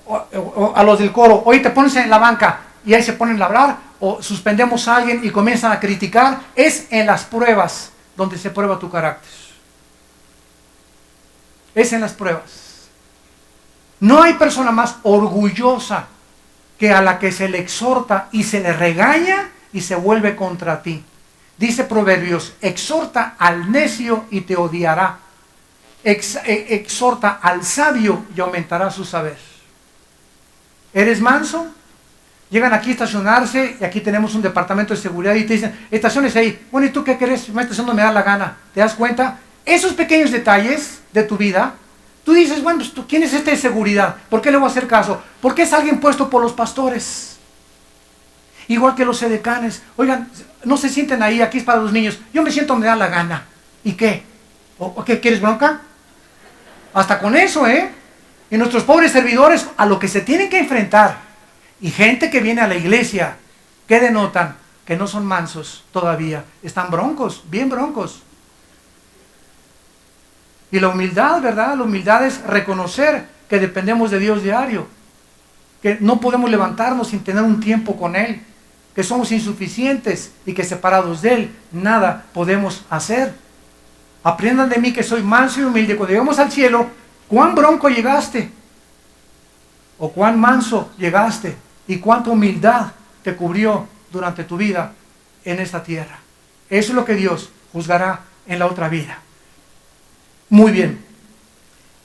Speaker 1: o a los del coro, oye, te pones en la banca y ahí se ponen a hablar, o suspendemos a alguien y comienzan a criticar? Es en las pruebas donde se prueba tu carácter. Es en las pruebas. No hay persona más orgullosa que a la que se le exhorta y se le regaña y se vuelve contra ti. Dice Proverbios, exhorta al necio y te odiará. Exhorta al sabio y aumentará su saber. ¿Eres manso? Llegan aquí a estacionarse y aquí tenemos un departamento de seguridad y te dicen, estaciones ahí. Bueno, ¿y tú qué querés? Me estaciono, me da la gana. ¿Te das cuenta? Esos pequeños detalles de tu vida, tú dices, bueno, pues, ¿quién es este de seguridad? ¿Por qué le voy a hacer caso? Porque es alguien puesto por los pastores. Igual que los edecanes. Oigan, no se sienten ahí, aquí es para los niños. Yo me siento, me da la gana. ¿Y qué? ¿O qué? ¿Quieres bronca? Hasta con eso, Y nuestros pobres servidores a lo que se tienen que enfrentar. Y gente que viene a la iglesia, ¿qué denotan? Que no son mansos todavía. Están broncos, bien broncos. Y la humildad, ¿verdad? La humildad es reconocer que dependemos de Dios diario. Que no podemos levantarnos sin tener un tiempo con Él. Que somos insuficientes y que separados de Él nada podemos hacer. Aprendan de mí que soy manso y humilde. Cuando llegamos al cielo, ¿cuán bronco llegaste? ¿O cuán manso llegaste? ¿Y cuánta humildad te cubrió durante tu vida en esta tierra? Eso es lo que Dios juzgará en la otra vida. Muy bien.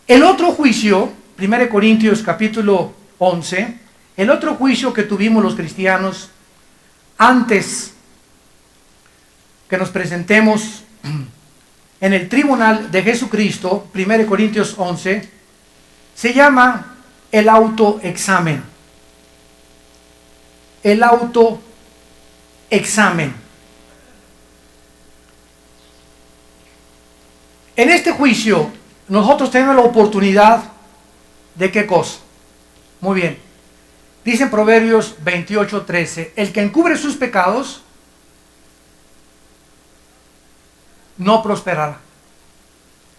Speaker 1: El otro juicio, 1 Corintios capítulo 11, el otro juicio que tuvimos los cristianos antes que nos presentemos en el tribunal de Jesucristo, 1 Corintios 11, se llama el autoexamen. El autoexamen. En este juicio, nosotros tenemos la oportunidad de ¿qué cosa? Muy bien. Dice en Proverbios 28:13, el que encubre sus pecados no prosperará.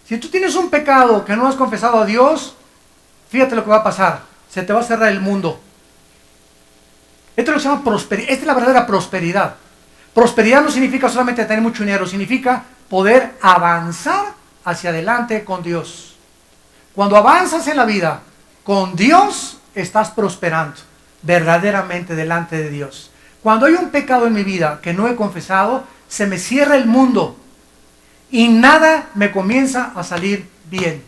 Speaker 1: Si tú tienes un pecado que no has confesado a Dios, fíjate lo que va a pasar. Se te va a cerrar el mundo. Esto es lo que se llama prosperidad. Esta es la verdadera prosperidad. Prosperidad no significa solamente tener mucho dinero, significa poder avanzar hacia adelante con Dios. Cuando avanzas en la vida con Dios, estás prosperando verdaderamente delante de Dios. Cuando hay un pecado en mi vida que no he confesado, se me cierra el mundo y nada me comienza a salir bien.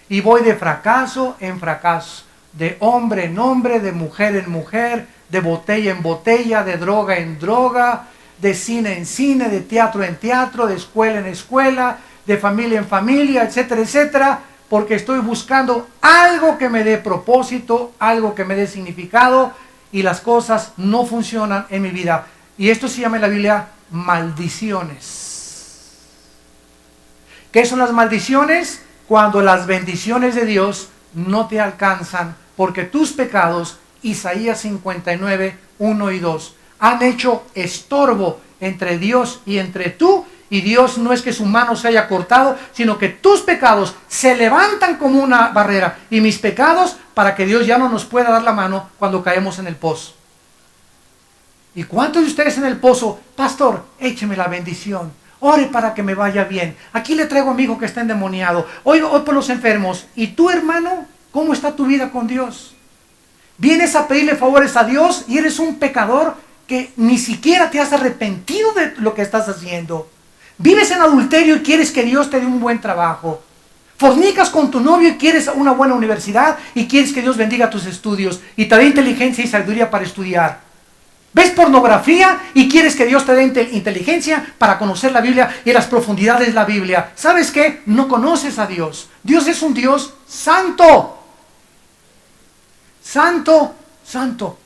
Speaker 1: Y voy de fracaso en fracaso, de hombre en hombre, de mujer en mujer, de botella en botella, de droga en droga, de cine en cine, de teatro en teatro, de escuela en escuela, de familia en familia, etcétera, etcétera, porque estoy buscando algo que me dé propósito, algo que me dé significado, y las cosas no funcionan en mi vida. Y esto se llama en la Biblia maldiciones. ¿Qué son las maldiciones? Cuando las bendiciones de Dios no te alcanzan, porque tus pecados, Isaías 59, 1 y 2, han hecho estorbo entre Dios y entre tú, y Dios no es que su mano se haya cortado, sino que tus pecados se levantan como una barrera, y mis pecados, para que Dios ya no nos pueda dar la mano cuando caemos en el pozo. ¿Y cuántos de ustedes en el pozo? Pastor, écheme la bendición, ore para que me vaya bien, aquí le traigo a mi hijo que está endemoniado, hoy por los enfermos. ¿Y tú, hermano, cómo está tu vida con Dios? Vienes a pedirle favores a Dios y eres un pecador que ni siquiera te has arrepentido de lo que estás haciendo. Vives en adulterio y quieres que Dios te dé un buen trabajo. Fornicas con tu novio y quieres una buena universidad y quieres que Dios bendiga tus estudios y te dé inteligencia y sabiduría para estudiar. Ves pornografía y quieres que Dios te dé inteligencia para conocer la Biblia y las profundidades de la Biblia. ¿Sabes qué? No conoces a Dios. Dios es un Dios santo. Santo, santo.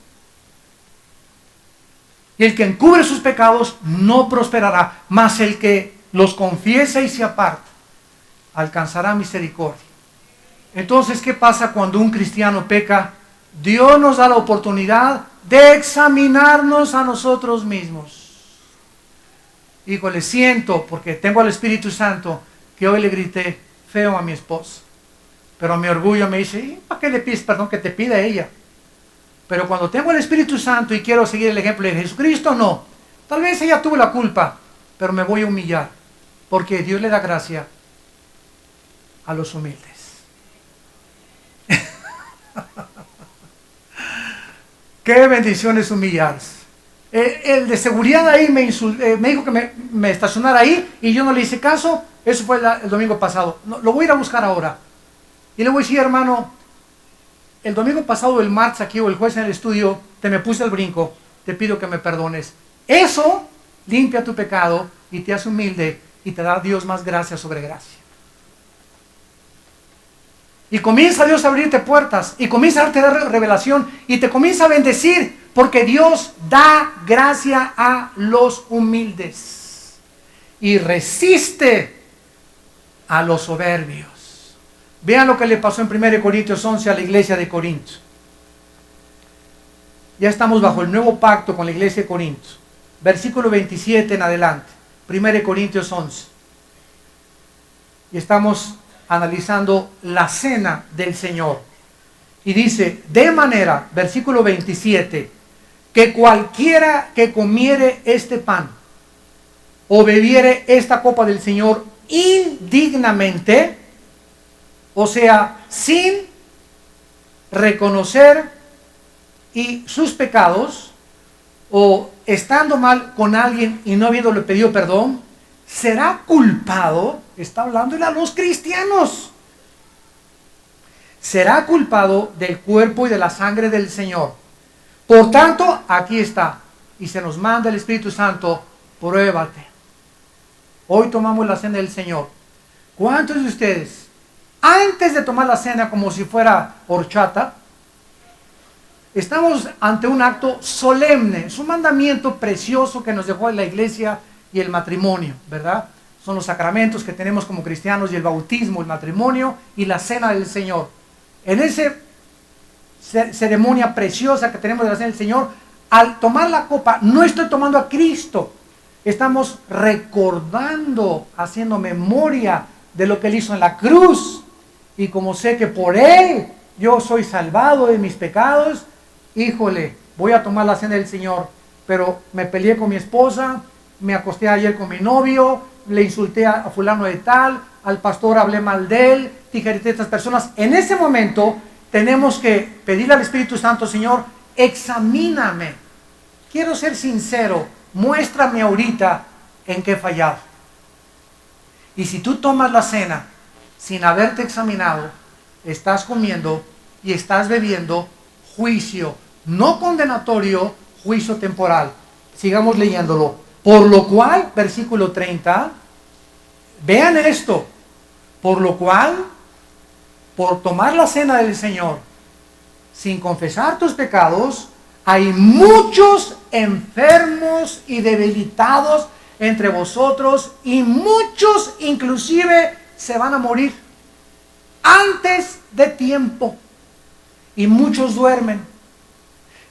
Speaker 1: Y el que encubre sus pecados no prosperará, mas el que los confiesa y se aparta alcanzará misericordia. Entonces, ¿qué pasa cuando un cristiano peca? Dios nos da la oportunidad de examinarnos a nosotros mismos. Híjole, siento, porque tengo al Espíritu Santo, que hoy le grité feo a mi esposa. Pero mi orgullo me dice, ¿para qué le pides perdón? Que te pida ella. Pero cuando tengo el Espíritu Santo y quiero seguir el ejemplo de Jesucristo, no. Tal vez ella tuvo la culpa, pero me voy a humillar. Porque Dios le da gracia a los humildes. Qué bendición es humillarse. El de seguridad ahí me dijo que me estacionara ahí y yo no le hice caso. Eso fue el domingo pasado. No, lo voy a ir a buscar ahora. Y le voy a decir, hermano, el domingo pasado, el martes aquí o el jueves en el estudio, te me puse al brinco, te pido que me perdones. Eso limpia tu pecado y te hace humilde y te da Dios más gracia sobre gracia. Y comienza Dios a abrirte puertas y comienza a darte revelación y te comienza a bendecir porque Dios da gracia a los humildes y resiste a los soberbios. Vean lo que le pasó en 1 Corintios 11 a la iglesia de Corinto. Ya estamos bajo el nuevo pacto con la iglesia de Corinto. Versículo 27 en adelante. 1 Corintios 11. Y estamos analizando la cena del Señor. Y dice, de manera, versículo 27, que cualquiera que comiere este pan o bebiere esta copa del Señor indignamente, o sea, sin reconocer y sus pecados, o estando mal con alguien y no habiéndole pedido perdón, será culpado, está hablándole a los cristianos, será culpado del cuerpo y de la sangre del Señor. Por tanto, aquí está, y se nos manda el Espíritu Santo, pruébate. Hoy tomamos la cena del Señor. ¿Cuántos de ustedes, antes de tomar la cena como si fuera horchata, estamos ante un acto solemne? Es un mandamiento precioso que nos dejó la iglesia y el matrimonio, ¿verdad? Son los sacramentos que tenemos como cristianos y el bautismo, el matrimonio y la cena del Señor. En esa ceremonia preciosa que tenemos de la cena del Señor, al tomar la copa, no estoy tomando a Cristo. Estamos recordando, haciendo memoria de lo que Él hizo en la cruz. Y como sé que por Él yo soy salvado de mis pecados, híjole, voy a tomar la cena del Señor. Pero me peleé con mi esposa, me acosté ayer con mi novio, le insulté a fulano de tal, al pastor hablé mal de él, tijerité a estas personas. En ese momento tenemos que pedirle al Espíritu Santo, Señor, examíname. Quiero ser sincero, muéstrame ahorita en qué he fallado. Y si tú tomas la cena sin haberte examinado, estás comiendo y estás bebiendo juicio, no condenatorio, juicio temporal. Sigamos leyéndolo. Por lo cual, versículo 30, vean esto, por lo cual, por tomar la cena del Señor, sin confesar tus pecados, hay muchos enfermos y debilitados entre vosotros, y muchos inclusive se van a morir antes de tiempo, y muchos duermen.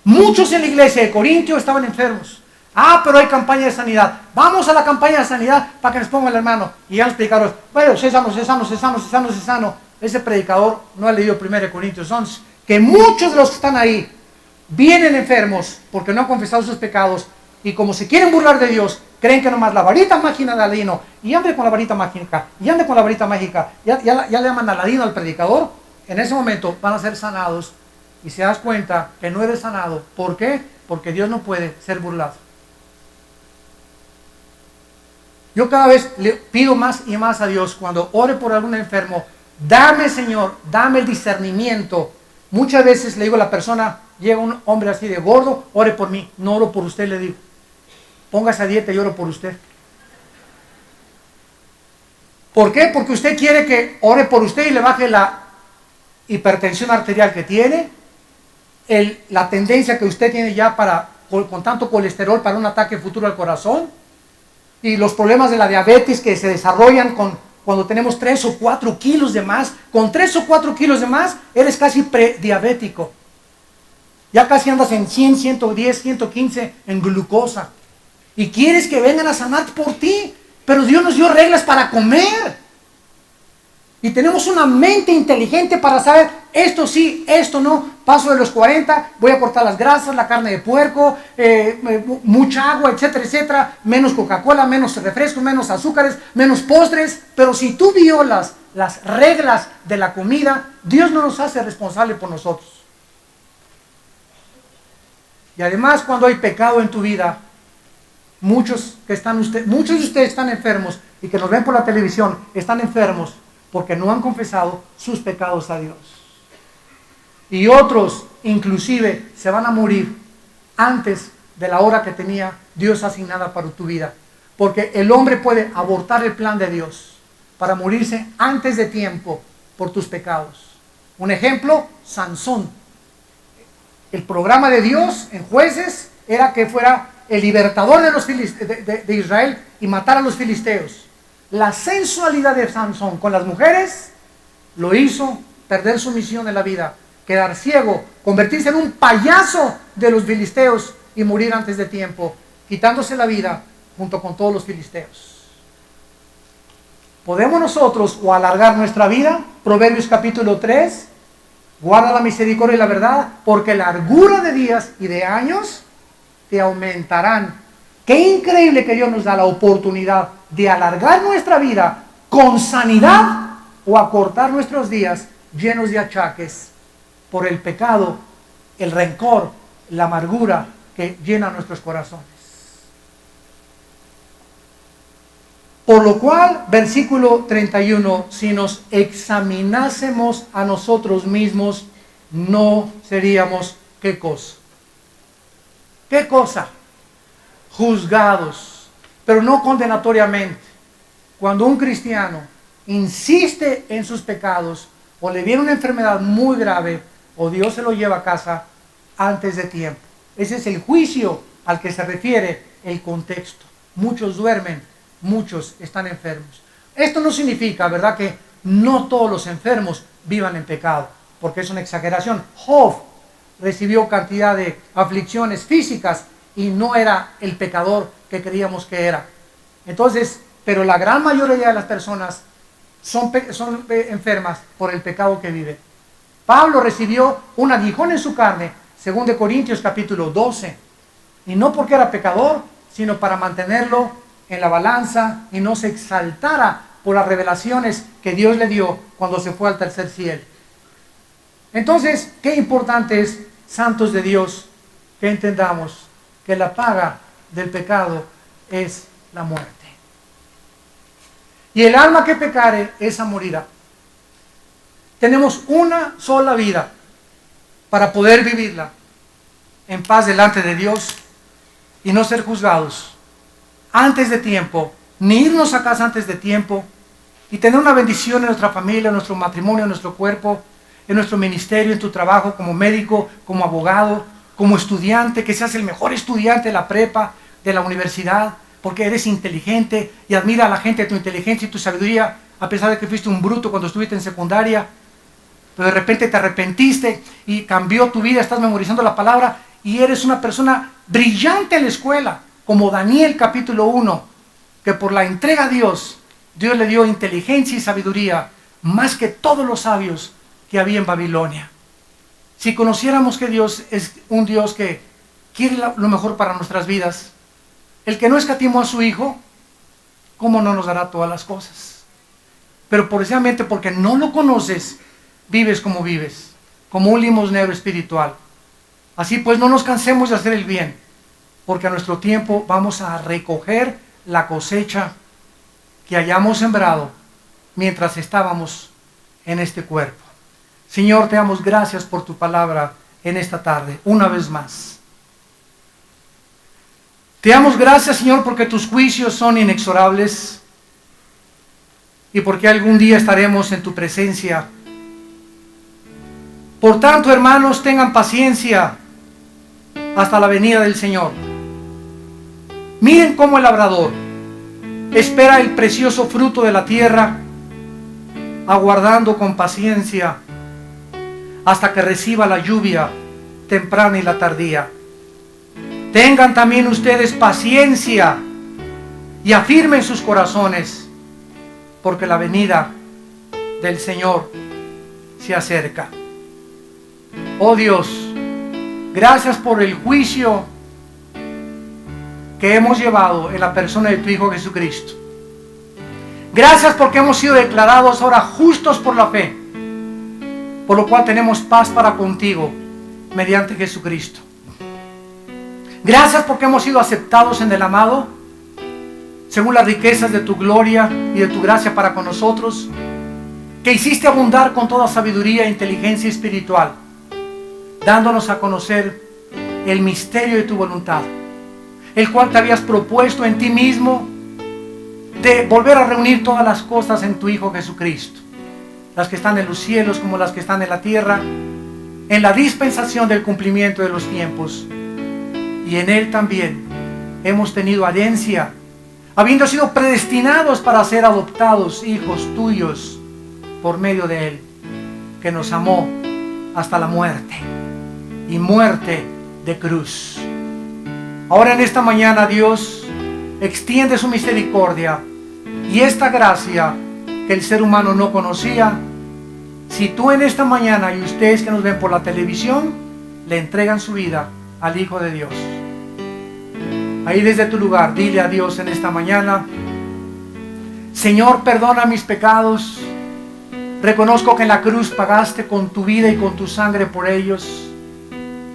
Speaker 1: Muchos en la iglesia de Corintio estaban enfermos. Ah, pero hay campaña de sanidad. Vamos a la campaña de sanidad para que nos ponga el hermano. Y ya los predicadores, bueno, sé sano, sé sano, sé sano, sé sano, sé sano. Ese predicador no ha leído 1 Corintios 11. Que muchos de los que están ahí vienen enfermos porque no han confesado sus pecados. Y como se quieren burlar de Dios, creen que nomás la varita mágica de Aladino, y ande con la varita mágica, y ande con la varita mágica, ya le llaman Aladino al predicador. En ese momento van a ser sanados. Y se das cuenta que no eres sanado. ¿Por qué? Porque Dios no puede ser burlado. Yo cada vez le pido más y más a Dios cuando ore por algún enfermo. Dame, Señor, dame el discernimiento. Muchas veces le digo a la persona, llega un hombre así de gordo, ore por mí. No oro por usted, le digo. Póngase a dieta y oro por usted. ¿Por qué? Porque usted quiere que ore por usted y le baje la hipertensión arterial que tiene, la tendencia que usted tiene ya con tanto colesterol para un ataque futuro al corazón, y los problemas de la diabetes que se desarrollan con cuando tenemos 3 o 4 kilos de más. Con 3 o 4 kilos de más, eres casi prediabético. Ya casi andas en 100, 110, 115 en glucosa. Y quieres que vengan a sanar por ti. Pero Dios nos dio reglas para comer. Y tenemos una mente inteligente para saber, esto sí, esto no. Paso de los 40, voy a cortar las grasas, la carne de puerco, mucha agua, etcétera, etcétera. Menos Coca-Cola, menos refrescos, menos azúcares, menos postres. Pero si tú violas las reglas de la comida, Dios no nos hace responsable por nosotros. Y además, cuando hay pecado en tu vida, muchos de ustedes están enfermos y que nos ven por la televisión, están enfermos porque no han confesado sus pecados a Dios. Y otros, inclusive, se van a morir antes de la hora que tenía Dios asignada para tu vida. Porque el hombre puede abortar el plan de Dios para morirse antes de tiempo por tus pecados. Un ejemplo, Sansón. El programa de Dios en Jueces era que fuera el libertador de Israel y matar a los filisteos. La sensualidad de Sansón con las mujeres lo hizo perder su misión en la vida, quedar ciego, convertirse en un payaso de los filisteos y morir antes de tiempo, quitándose la vida junto con todos los filisteos. ¿Podemos nosotros o alargar nuestra vida? Proverbios capítulo 3, guarda la misericordia y la verdad, porque largura de días y de años te aumentarán. Qué increíble que Dios nos da la oportunidad de alargar nuestra vida con sanidad o acortar nuestros días llenos de achaques por el pecado, el rencor, la amargura que llena nuestros corazones. Por lo cual, versículo 31, si nos examinásemos a nosotros mismos, no seríamos, ¿qué cosa? ¿Qué cosa? Juzgados, pero no condenatoriamente. Cuando un cristiano insiste en sus pecados o le viene una enfermedad muy grave o Dios se lo lleva a casa antes de tiempo. Ese es el juicio al que se refiere el contexto. Muchos duermen, muchos están enfermos. Esto no significa, ¿verdad?, que no todos los enfermos vivan en pecado, porque es una exageración. Job recibió cantidad de aflicciones físicas y no era el pecador que creíamos que era. Entonces, pero la gran mayoría de las personas son enfermas por el pecado que viven. Pablo recibió un aguijón en su carne, según de Corintios capítulo 12, y no porque era pecador, sino para mantenerlo en la balanza y no se exaltara por las revelaciones que Dios le dio cuando se fue al tercer cielo. Entonces, qué importante es, santos de Dios, que entendamos que la paga del pecado es la muerte. Y el alma que pecare, esa morirá. Tenemos una sola vida para poder vivirla en paz delante de Dios y no ser juzgados antes de tiempo, ni irnos a casa antes de tiempo, y tener una bendición en nuestra familia, en nuestro matrimonio, en nuestro cuerpo, en nuestro ministerio, en tu trabajo como médico, como abogado, como estudiante, que seas el mejor estudiante de la prepa, de la universidad, porque eres inteligente y admira a la gente de tu inteligencia y tu sabiduría, a pesar de que fuiste un bruto cuando estuviste en secundaria, pero de repente te arrepentiste y cambió tu vida, estás memorizando la palabra y eres una persona brillante en la escuela, como Daniel capítulo 1, que por la entrega a Dios, Dios le dio inteligencia y sabiduría, más que todos los sabios que había en Babilonia. Si conociéramos que Dios es un Dios que quiere lo mejor para nuestras vidas, el que no escatimó a su Hijo, ¿cómo no nos dará todas las cosas? Pero precisamente porque no lo conoces, vives, como un limosnero espiritual. Así pues, no nos cansemos de hacer el bien, porque a nuestro tiempo vamos a recoger la cosecha que hayamos sembrado mientras estábamos en este cuerpo. Señor, te damos gracias por tu palabra en esta tarde, una vez más. Te damos gracias, Señor, porque tus juicios son inexorables y porque algún día estaremos en tu presencia. Por tanto, hermanos, tengan paciencia hasta la venida del Señor. Miren cómo el labrador espera el precioso fruto de la tierra aguardando con paciencia hasta que reciba la lluvia temprana y la tardía. Tengan también ustedes paciencia y afirmen sus corazones, porque la venida del Señor se acerca. Oh Dios, gracias por el juicio que hemos llevado en la persona de tu Hijo Jesucristo. Gracias porque hemos sido declarados ahora justos por la fe, por lo cual tenemos paz para contigo mediante Jesucristo. Gracias porque hemos sido aceptados en el amado, según las riquezas de tu gloria y de tu gracia para con nosotros, que hiciste abundar con toda sabiduría e inteligencia espiritual, dándonos a conocer el misterio de tu voluntad, el cual te habías propuesto en ti mismo, de volver a reunir todas las cosas en tu Hijo Jesucristo, las que están en los cielos como las que están en la tierra, en la dispensación del cumplimiento de los tiempos. Y en Él también hemos tenido herencia, habiendo sido predestinados para ser adoptados hijos tuyos por medio de Él, que nos amó hasta la muerte, y muerte de cruz. Ahora en esta mañana, Dios extiende su misericordia y esta gracia que el ser humano no conocía. Si tú en esta mañana y ustedes que nos ven por la televisión le entregan su vida al Hijo de Dios, ahí desde tu lugar dile a Dios en esta mañana: Señor, perdona mis pecados. Reconozco que en la cruz pagaste con tu vida y con tu sangre por ellos.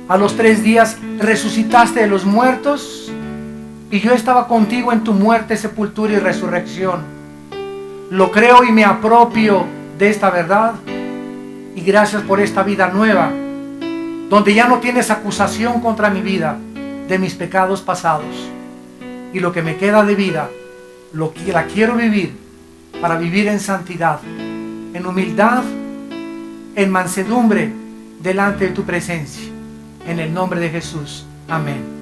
Speaker 1: A los 3 días resucitaste de los muertos, y yo estaba contigo en tu muerte, sepultura y resurrección. Lo creo y me apropio de esta verdad, y gracias por esta vida nueva, donde ya no tienes acusación contra mi vida de mis pecados pasados, y lo que me queda de vida la quiero vivir para vivir en santidad, en humildad, en mansedumbre delante de tu presencia, en el nombre de Jesús. Amén.